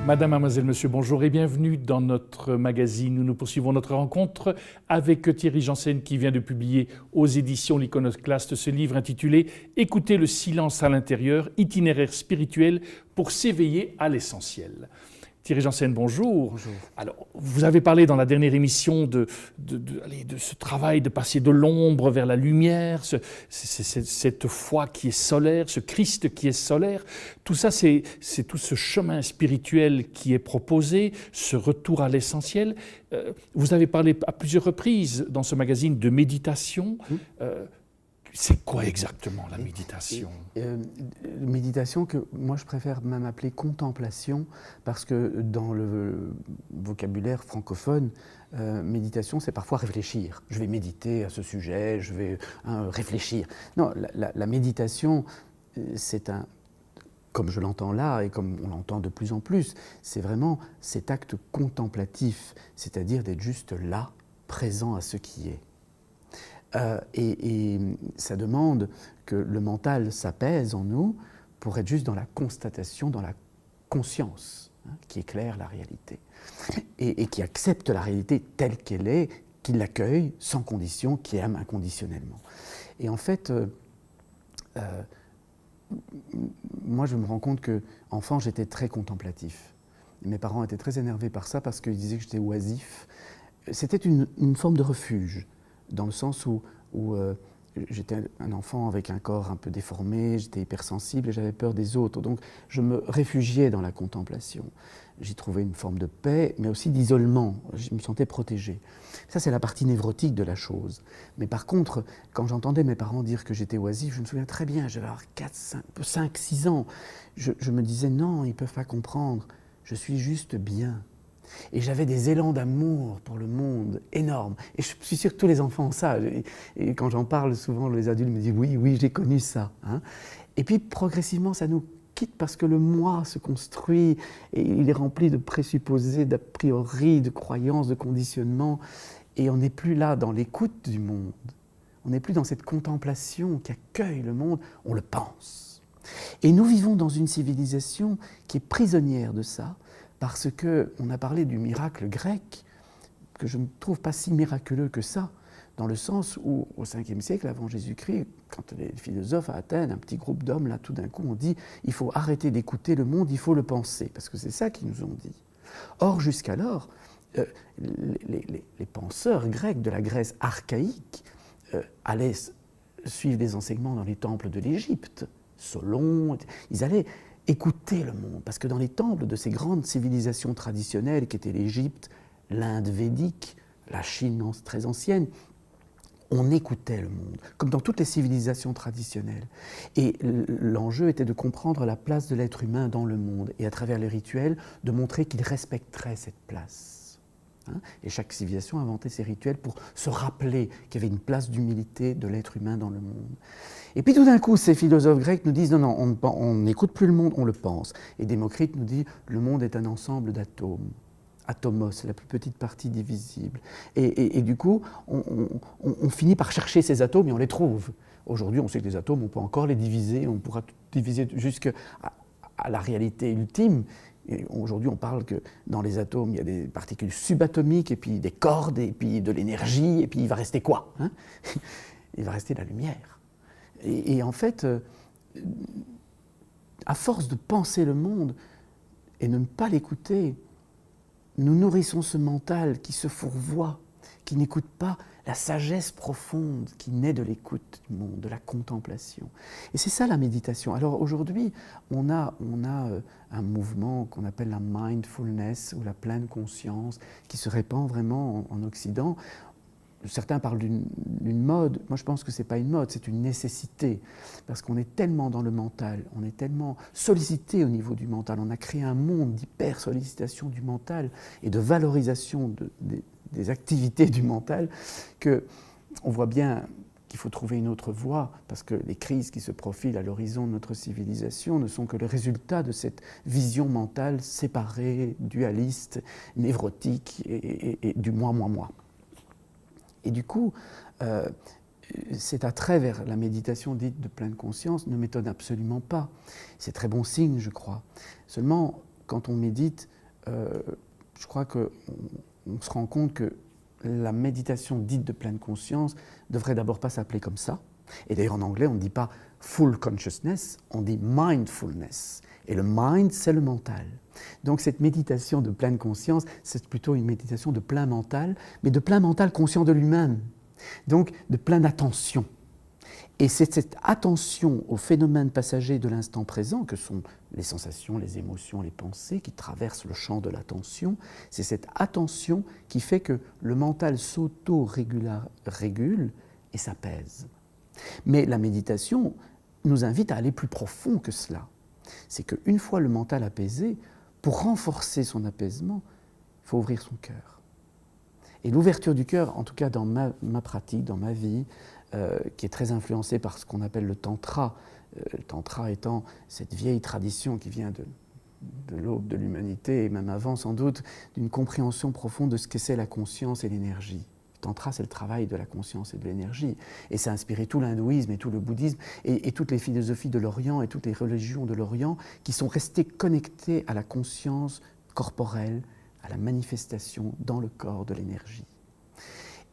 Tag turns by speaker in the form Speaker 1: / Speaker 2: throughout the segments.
Speaker 1: Madame, mademoiselle, monsieur, bonjour et bienvenue dans notre magazine où nous poursuivons notre rencontre avec Thierry Janssen qui vient de publier aux éditions L'Iconoclaste ce livre intitulé « Écoutez le silence à l'intérieur, itinéraire spirituel pour s'éveiller à l'essentiel ». Thierry Janssen, bonjour.
Speaker 2: Bonjour.
Speaker 1: Alors, vous avez parlé dans la dernière émission de ce travail de passer de l'ombre vers la lumière, cette foi qui est solaire, ce Christ qui est solaire. Tout ça, c'est tout ce chemin spirituel qui est proposé, ce retour à l'essentiel. Vous avez parlé à plusieurs reprises dans ce magazine de méditation. C'est quoi exactement la méditation ?
Speaker 2: Méditation que moi je préfère même appeler contemplation parce que dans le vocabulaire francophone, méditation c'est parfois réfléchir. Je vais méditer à ce sujet, je vais réfléchir. Non, la méditation c'est comme je l'entends là et comme on l'entend de plus en plus, c'est vraiment cet acte contemplatif, c'est-à-dire d'être juste là, présent à ce qui est. Et ça demande que le mental s'apaise en nous pour être juste dans la constatation, dans la conscience, qui éclaire la réalité. Et qui accepte la réalité telle qu'elle est, qui l'accueille sans condition, qui aime inconditionnellement. Et en fait, moi je me rends compte qu'enfant j'étais très contemplatif. Mes parents étaient très énervés par ça parce qu'ils disaient que j'étais oisif. C'était une forme de refuge. Dans le sens où j'étais un enfant avec un corps un peu déformé, j'étais hypersensible et j'avais peur des autres. Donc je me réfugiais dans la contemplation. J'y trouvais une forme de paix, mais aussi d'isolement. Je me sentais protégé. Ça, c'est la partie névrotique de la chose. Mais par contre, quand j'entendais mes parents dire que j'étais oisif, je me souviens très bien, j'avais 5, 6 ans. Je me disais, non, ils ne peuvent pas comprendre. Je suis juste bien. Et j'avais des élans d'amour pour le monde énormes. Et je suis sûr que tous les enfants ont ça. Et quand j'en parle, souvent les adultes me disent « oui, j'ai connu ça ». Et puis progressivement, ça nous quitte parce que le moi se construit et il est rempli de présupposés, d'a priori, de croyances, de conditionnements. Et on n'est plus là dans l'écoute du monde. On n'est plus dans cette contemplation qui accueille le monde, on le pense. Et nous vivons dans une civilisation qui est prisonnière de ça, parce qu'on a parlé du miracle grec, que je ne trouve pas si miraculeux que ça, dans le sens où, au 5e siècle avant Jésus-Christ, quand les philosophes à Athènes, un petit groupe d'hommes, là, tout d'un coup, ont dit « il faut arrêter d'écouter le monde, il faut le penser », parce que c'est ça qu'ils nous ont dit. Or, jusqu'alors, les penseurs grecs de la Grèce archaïque allaient suivre des enseignements dans les temples de l'Égypte, Solon, ils allaient écouter le monde, parce que dans les temples de ces grandes civilisations traditionnelles qu'étaient l'Égypte, l'Inde védique, la Chine très ancienne, on écoutait le monde, comme dans toutes les civilisations traditionnelles. Et l'enjeu était de comprendre la place de l'être humain dans le monde, et à travers les rituels, de montrer qu'il respecterait cette place. Et chaque civilisation inventait ses rituels pour se rappeler qu'il y avait une place d'humilité de l'être humain dans le monde. Et puis tout d'un coup, ces philosophes grecs nous disent « non, on n'écoute plus le monde, on le pense ». Et Démocrite nous dit « le monde est un ensemble d'atomes ». Atomos, la plus petite partie divisible. Et du coup, on finit par chercher ces atomes et on les trouve. Aujourd'hui, on sait que les atomes, on peut encore les diviser, on pourra diviser jusqu'à la réalité ultime. Aujourd'hui, on parle que dans les atomes, il y a des particules subatomiques, et puis des cordes, et puis de l'énergie, et puis il va rester quoi, Il va rester la lumière. Et en fait, à force de penser le monde et de ne pas l'écouter, nous nourrissons ce mental qui se fourvoie, qui n'écoute pas la sagesse profonde qui naît de l'écoute du monde, de la contemplation. Et c'est ça la méditation. Alors aujourd'hui, on a un mouvement qu'on appelle la mindfulness ou la pleine conscience qui se répand vraiment en Occident. Certains parlent d'une mode. Moi, je pense que ce n'est pas une mode, c'est une nécessité. Parce qu'on est tellement dans le mental, on est tellement sollicité au niveau du mental. On a créé un monde d'hyper-sollicitation du mental et de valorisation des activités du mental qu'on voit bien qu'il faut trouver une autre voie parce que les crises qui se profilent à l'horizon de notre civilisation ne sont que le résultat de cette vision mentale séparée, dualiste, névrotique et du moi, moi, moi. Et du coup, cet attrait vers la méditation dite de pleine conscience ne m'étonne absolument pas. C'est très bon signe, je crois. Seulement, quand on médite, je crois qu'on se rend compte que la méditation dite de pleine conscience devrait d'abord pas s'appeler comme ça. Et d'ailleurs en anglais, on ne dit pas full consciousness, on dit mindfulness. Et le mind, c'est le mental. Donc cette méditation de pleine conscience, c'est plutôt une méditation de plein mental, mais de plein mental conscient de lui-même. Donc de pleine attention. Et c'est cette attention aux phénomènes passagers de l'instant présent, que sont les sensations, les émotions, les pensées, qui traversent le champ de l'attention, c'est cette attention qui fait que le mental s'auto-régule et s'apaise. Mais la méditation nous invite à aller plus profond que cela. C'est qu'une fois le mental apaisé, pour renforcer son apaisement, il faut ouvrir son cœur. Et l'ouverture du cœur, en tout cas dans ma pratique, dans ma vie, qui est très influencée par ce qu'on appelle le tantra étant cette vieille tradition qui vient de l'aube de l'humanité, et même avant sans doute, d'une compréhension profonde de ce que c'est la conscience et l'énergie. Le tantra, c'est le travail de la conscience et de l'énergie. Et ça a inspiré tout l'hindouisme et tout le bouddhisme et toutes les philosophies de l'Orient et toutes les religions de l'Orient qui sont restées connectées à la conscience corporelle, à la manifestation dans le corps de l'énergie.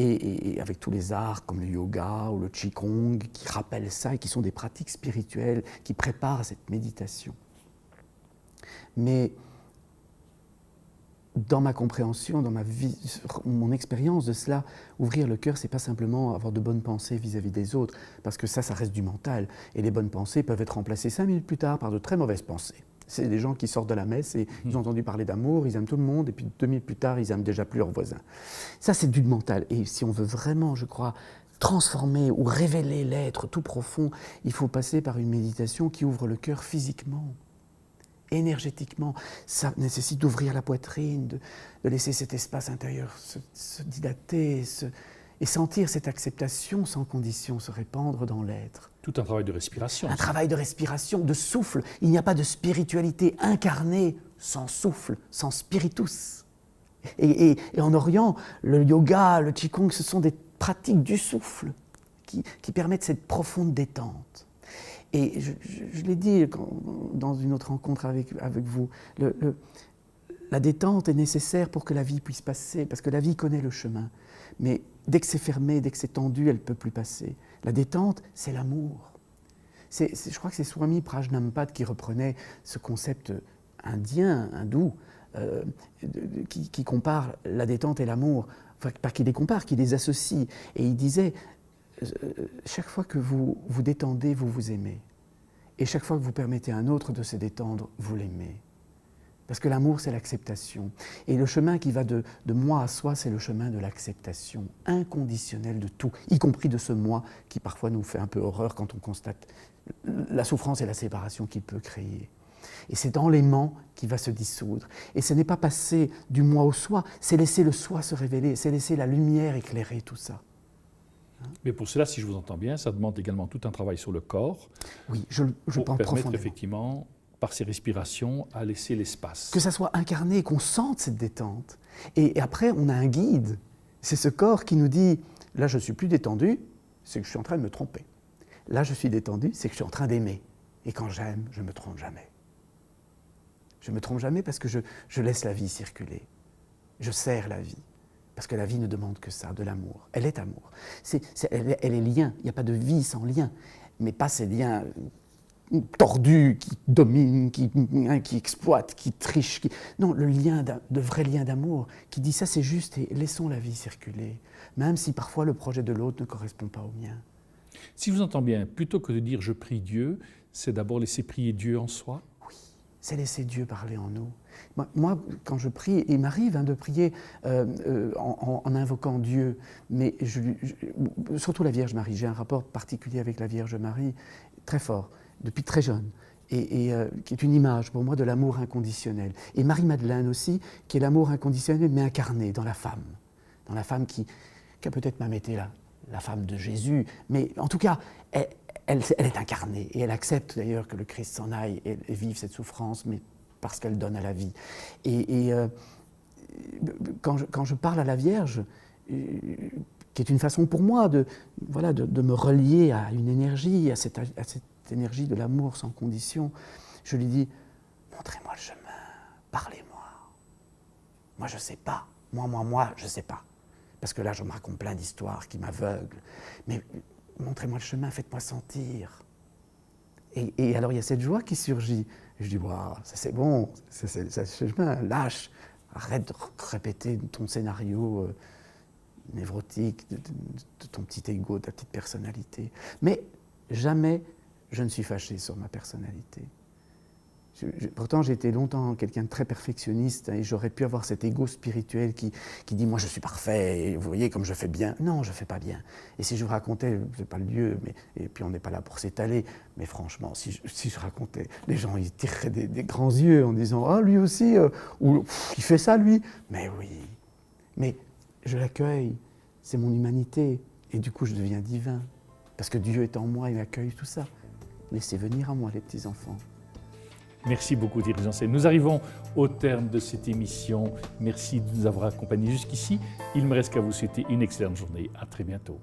Speaker 2: Et avec tous les arts comme le yoga ou le qigong qui rappellent ça et qui sont des pratiques spirituelles qui préparent cette méditation. Mais dans ma compréhension, dans ma vie, mon expérience de cela, ouvrir le cœur, c'est pas simplement avoir de bonnes pensées vis-à-vis des autres, parce que ça reste du mental. Et les bonnes pensées peuvent être remplacées 5 minutes plus tard par de très mauvaises pensées. C'est des gens qui sortent de la messe et ils ont entendu parler d'amour, ils aiment tout le monde, et puis 2 minutes plus tard, ils aiment déjà plus leurs voisins. Ça, c'est du mental. Et si on veut vraiment, je crois, transformer ou révéler l'être tout profond, il faut passer par une méditation qui ouvre le cœur physiquement, énergétiquement. Ça nécessite d'ouvrir la poitrine, de laisser cet espace intérieur se dilater, et sentir cette acceptation sans condition se répandre dans l'être.
Speaker 1: Tout un travail de respiration.
Speaker 2: Un travail de respiration, de souffle. Il n'y a pas de spiritualité incarnée sans souffle, sans spiritus. Et en Orient, le yoga, le qigong, ce sont des pratiques du souffle qui permettent cette profonde détente. Et je l'ai dit dans une autre rencontre avec vous, la détente est nécessaire pour que la vie puisse passer, parce que la vie connaît le chemin. Mais dès que c'est fermé, dès que c'est tendu, elle ne peut plus passer. La détente, c'est l'amour. Je crois que c'est Swami Prajnampad qui reprenait ce concept indien, hindou, qui compare la détente et l'amour. Enfin, pas qu'il les compare, qu'il les associe. Et il disait, chaque fois que vous vous détendez, vous vous aimez. Et chaque fois que vous permettez à un autre de se détendre, vous l'aimez. Parce que l'amour, c'est l'acceptation. Et le chemin qui va de moi à soi, c'est le chemin de l'acceptation inconditionnelle de tout, y compris de ce moi qui parfois nous fait un peu horreur quand on constate la souffrance et la séparation qu'il peut créer. Et c'est dans l'aimant qu'il va se dissoudre. Et ce n'est pas passer du moi au soi, c'est laisser le soi se révéler, c'est laisser la lumière éclairer tout ça.
Speaker 1: Mais pour cela, si je vous entends bien, ça demande également tout un travail sur le corps.
Speaker 2: Oui, je
Speaker 1: pour
Speaker 2: pense
Speaker 1: permettre
Speaker 2: profondément.
Speaker 1: Effectivement, par ces respirations, à laisser l'espace.
Speaker 2: Que ça soit incarné, qu'on sente cette détente. Et après, on a un guide. C'est ce corps qui nous dit, là, je ne suis plus détendu, c'est que je suis en train de me tromper. Là, je suis détendu, c'est que je suis en train d'aimer. Et quand j'aime, je ne me trompe jamais. Je ne me trompe jamais parce que je laisse la vie circuler. Je sers la vie. Parce que la vie ne demande que ça, de l'amour. Elle est amour. Elle est lien. Il n'y a pas de vie sans lien. Mais pas ces liens tordus qui dominent, qui exploitent, qui trichent. Non, le vrai lien d'amour qui dit ça c'est juste et laissons la vie circuler. Même si parfois le projet de l'autre ne correspond pas au mien.
Speaker 1: Si je vous entends bien, plutôt que de dire « je prie Dieu », c'est d'abord laisser prier Dieu en soi?
Speaker 2: Oui, c'est laisser Dieu parler en nous. Moi, quand je prie, il m'arrive de prier en invoquant Dieu, mais surtout la Vierge Marie. J'ai un rapport particulier avec la Vierge Marie, très fort, depuis très jeune, et qui est une image pour moi de l'amour inconditionnel. Et Marie-Madeleine aussi, qui est l'amour inconditionnel, mais incarné dans la femme qui a peut-être même été la femme de Jésus, mais en tout cas, elle est incarnée, et elle accepte d'ailleurs que le Christ s'en aille et vive cette souffrance, mais parce qu'elle donne à la vie. Et quand je parle à la Vierge, qui est une façon pour moi de me relier à une énergie, à cette énergie de l'amour sans condition, je lui dis « Montrez-moi le chemin, parlez-moi, Moi, je ne sais pas. Moi, je ne sais pas. Parce que là, je me raconte plein d'histoires qui m'aveuglent. Mais montrez-moi le chemin, faites-moi sentir. Et alors, il y a cette joie qui surgit. Et je dis, waouh, ça c'est bon, c'est le chemin, lâche. Arrête de répéter ton scénario névrotique, de ton petit ego, de ta petite personnalité. Mais jamais je ne suis fâché sur ma personnalité. Pourtant, j'ai été longtemps quelqu'un de très perfectionniste et j'aurais pu avoir cet ego spirituel qui dit « moi, je suis parfait, et vous voyez comme je fais bien ». Non, je ne fais pas bien. Et si je vous racontais, ce n'est pas le lieu, et puis on n'est pas là pour s'étaler, mais franchement, si je racontais, les gens ils tireraient des grands yeux en disant « ah, lui aussi, ou il fait ça, lui ». Mais oui, mais je l'accueille, c'est mon humanité, et du coup, je deviens divin. Parce que Dieu est en moi, il accueille tout ça. Laissez venir à moi, les petits-enfants.
Speaker 1: Merci beaucoup Thierry Janssen. Nous arrivons au terme de cette émission. Merci de nous avoir accompagnés jusqu'ici. Il ne me reste qu'à vous souhaiter une excellente journée. À très bientôt.